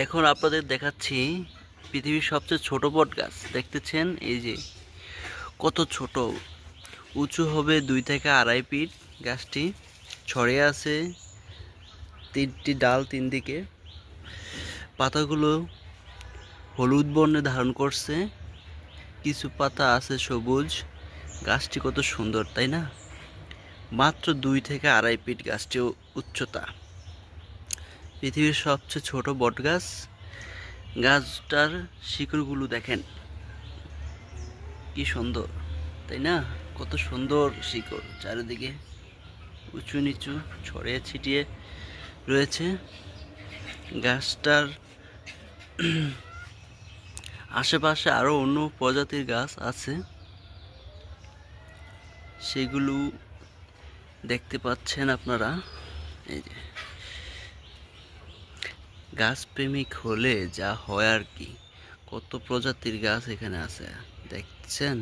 এখন আপনাদের দেখাচ্ছি পৃথিবীর সবচেয়ে ছোট বট গাছ। দেখতেছেন এই যে কত ছোট, উঁচু হবে 2 থেকে 2.5 ফিট। গাছটি ছড়িয়ে আছে 3টি ডাল, 3 দিকে। পাতাগুলো হলুদ বর্ণে ধারণ করছে, কিছু পাতা আছে সবুজ। গাছটি কত সুন্দর, তাই না? মাত্র 2 থেকে 2.5 ফিট গাছটি উচ্চতা। পৃথিবীর সবচেয়ে ছোট বট গাছ। গাছটার শিকড়গুলো দেখেন কি সুন্দর, তাই না? কত সুন্দর শিকড়, চারিদিকে উঁচু নিচু ছড়িয়ে ছিটিয়ে রয়েছে। গাছটার আশেপাশে আরো অন্য প্রজাতির গাছ আছে, সেগুলো দেখতে পাচ্ছেন আপনারা। এই যে গাছ প্রেমিক হলে যা হয় আর কি, কত প্রজাতির গাছ এখানে আছে দেখছেন।